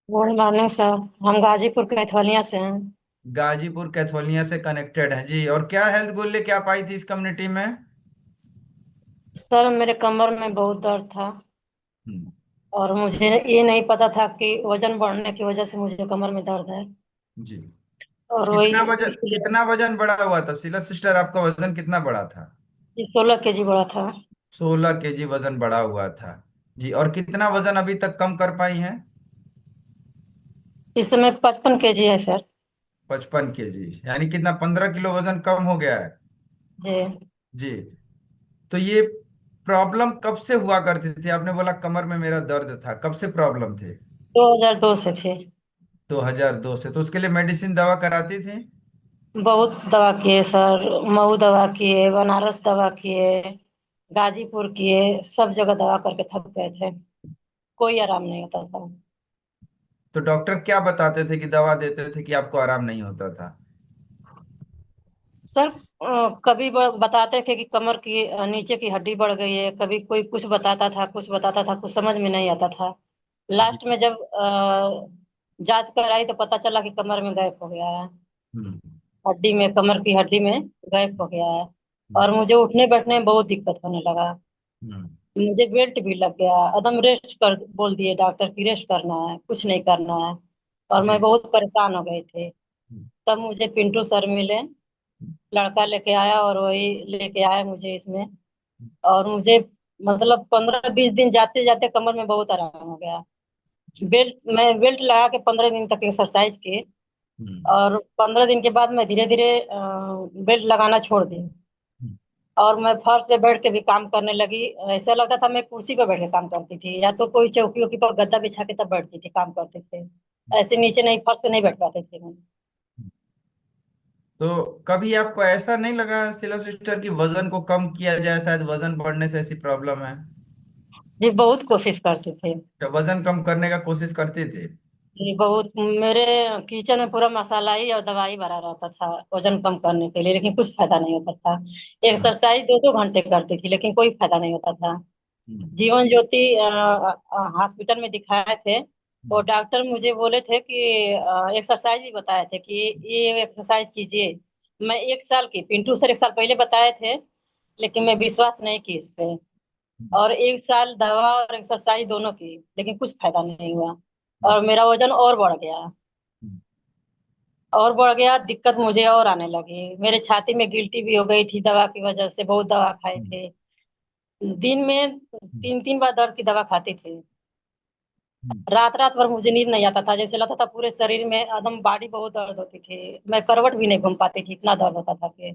Good morning sir. हम गाजीपुर कैथवलिया से हैं। गाजीपुर कैथोलिया से कनेक्टेड है जी। और क्या हेल्थ गोल लेके आप आई थी इस कम्युनिटी में? सर मेरे कमर में बहुत दर्द था। हम्म, और मुझे ये नहीं पता था कि वजन बढ़ने की वजह से मुझे कमर में दर्द है। जी। और वही कितना वजन इसलिए कितना वजन बढ़ा हुआ था शीला सिस्टर? आपका वजन कितना बढ़ा था? 16 केजी बढ़ा था। 16 केजी वजन बढ़ा हुआ था। जी। और कितना वजन अभी तक कम कर पाई हैं? इस समय 55 केजी है सर। 55 केजी, यानी कितना, 15 किलो वजन कम हो गया है। जी। जी। तो ये प्रॉब्लम कब से हुआ करती थी? आपने बोला कमर में मेरा दर्द था, कब से प्रॉब्लम थी? 2002 से थे। 2002 से? तो उसके लिए मेडिसिन दवा कराती थी? बहुत दवा किए सर। मऊ दवा किए, बनारस दवा किए, गाजीपुर किए, सब जगह दवा करके थक गए थे। कोई आराम नहीं होता था। तो डॉक्टर क्या बताते थे कि दवा देते थे कि आपको आराम नहीं होता था? सर कभी बताते थे कि कमर की नीचे की हड्डी बढ़ गई है, कभी कोई कुछ बताता था, कुछ बताता था, कुछ समझ में नहीं आता था। जी। लास्ट में जब जांच कराई तो पता चला कि कमर में गैप हो गया है। हम्म। हड्डी में, कमर की हड्डी में गैप हो गया है। और हम्म। मुझे उठने बैठने में बहुत दिक्कत होने लगा। हम्म। मुझे बेल्ट भी लग गया। एकदम रेस्ट कर बोल दिए डॉक्टर की, रेस्ट करना है, कुछ नहीं करना है। और मैं जी। बहुत परेशान हो गई थी। हम्म। तब मुझे पिंटू सर मिले। लड़का लेके आया और वही लेके आया मुझे इसमें। और मुझे मतलब 15-20 दिन जाते जाते कमर में बहुत आराम हो गया। जी। बेल्ट लगा के 15 दिन तक एक्सरसाइज की। हम्म। और 15 दिन के बाद मैं धीरे धीरे बेल्ट लगाना छोड़ दी। हम्म। और मैं फर्श पे बैठ के भी काम करने लगी। ऐसा लगता था मैं कुर्सी पे बैठ के काम करती थी, या तो कोई चौकी वोकी पर गद्दा बिछा के तब बैठती थी, काम करते थे। ऐसे नीचे नहीं, फर्श पे नहीं बैठ पाते थे मैं। तो कभी आपको ऐसा नहीं लगा शिला सिस्टर की वजन को कम किया जाए, शायद वजन बढ़ने से ऐसी प्रॉब्लम है? जी बहुत कोशिश करते थे। तो वजन कम करने का कोशिश करते थे? जी बहुत। मेरे किचन में पूरा मसाला ही और दवाई भरा रहता था वजन कम करने के लिए, लेकिन कुछ फायदा नहीं होता था। हाँ। एक्सरसाइज 2-2 घंटे करती थी, लेकिन कोई फायदा नहीं होता था। हम्म। जीवन ज्योति हॉस्पिटल में दिखाए थे। वो हम्म। डॉक्टर मुझे बोले थे कि एक्सरसाइज भी बताए थे कि ये एक्सरसाइज कीजिए। मैं 1 साल की, पिंटू सर 1 साल पहले बताए थे, लेकिन मैं विश्वास नहीं की इस पे। और 1 साल दवा और एक्सरसाइज दोनों की, लेकिन कुछ फायदा नहीं हुआ। हम्म। और मेरा वजन और बढ़ गया। हम्म। और बढ़ गया, दिक्कत मुझे और आने लगी। मेरे छाती में गिल्टी भी हो गई थी दवा की वजह से, बहुत दवा खाए हम्म। थे। दिन में हम्म। 3-3 बार दर्द की दवा खाती थी। हम्म। रात रात भर मुझे नींद नहीं आता था, जैसे लगता था पूरे शरीर में एकदम बॉडी बहुत दर्द होती थी, मैं करवट भी नहीं घूम पाती थी, इतना दर्द होता था कि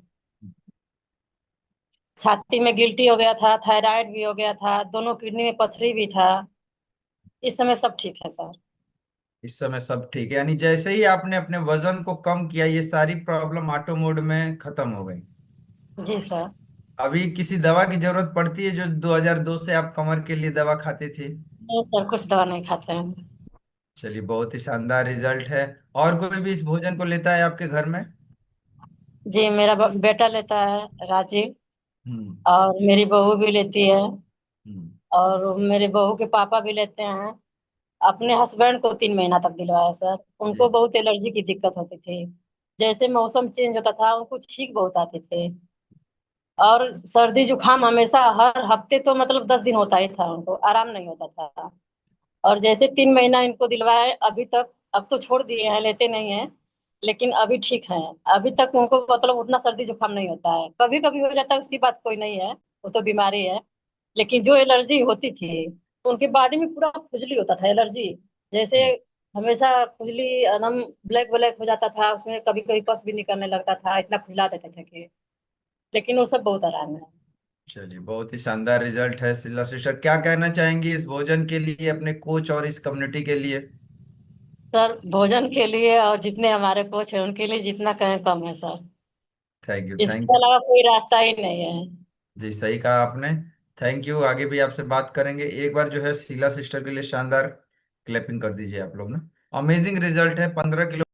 छाती में गिल्टी हो गया था, थायराइड भी हो गया था, दोनों किडनी में पथरी भी था। इस समय सब ठीक है सर। इस समय सब ठीक है, यानी जैसे ही आपने अपने वजन को कम किया ये सारी प्रॉब्लम ऑटो मोड में खत्म हो गई। जी सर। अभी किसी दवा की जरूरत पड़ती है जो 2002 से आप कमर के लिए दवा खाते थे? नहीं सर, कुछ दवा नहीं खाते हैं। चलिए, बहुत ही शानदार रिजल्ट है। और कोई भी इस भोजन को लेता है आपके घर में? जी मेरा बेटा लेता है, राजीव। हम्म। और मेरी बहू भी लेती है। हम्म। और मेरे बहू के पापा भी लेते हैं। अपने हस्बैंड को 3 महीना तक दिलवाया सर। उनको जी। बहुत एलर्जी की दिक्कत होती थी। जैसे मौसम चेंज होता था उनको छींक बहुत आते थे। और सर्दी जुकाम हमेशा हर हफ्ते तो मतलब 10 दिन होता ही था, उनको आराम नहीं होता था। और जैसे 3 महीना इनको दिलवाए अभी तक, अब तो छोड़ दिए हैं, लेते नहीं हैं। लेकिन अभी ठीक है। अभी तक उनको मतलब उतना सर्दी जुकाम नहीं होता है, कभी कभी हो जाता है, उसकी बात कोई नहीं है। वो तो बीमारी है। लेकिन जो एलर्जी होती थी, उनके बॉडी में पूरा खुजली होता था, एलर्जी जैसे जी। हमेशा खुजली एकदम ब्लैक ब्लैक हो जाता था, उसमें कभी कभी पस भी निकलने लगता था, इतना खुजला देते थे कि। लेकिन वो सब बहुत आराम है। चलिए, बहुत ही शानदार रिजल्ट है। शिला सिस्टर, क्या कहना चाहेंगी इस भोजन के लिए अपने कोच और इस कम्युनिटी के लिए? सर भोजन के लिए और जितने हमारे कोच हैं उनके लिए जितना कहें कम है सर। थैंक यू, थैंक इसके यू। अलावा कोई रास्ता ही नहीं है। जी, सही कहा आपने। Thank you. आगे भी आपसे बात करेंगे। एक बार जो है शीला सिस्टर के लिए शानदार क्लैपिंग कर दीजिए आप लोग ना। अमेजिंग रिजल्ट है। 15 किलो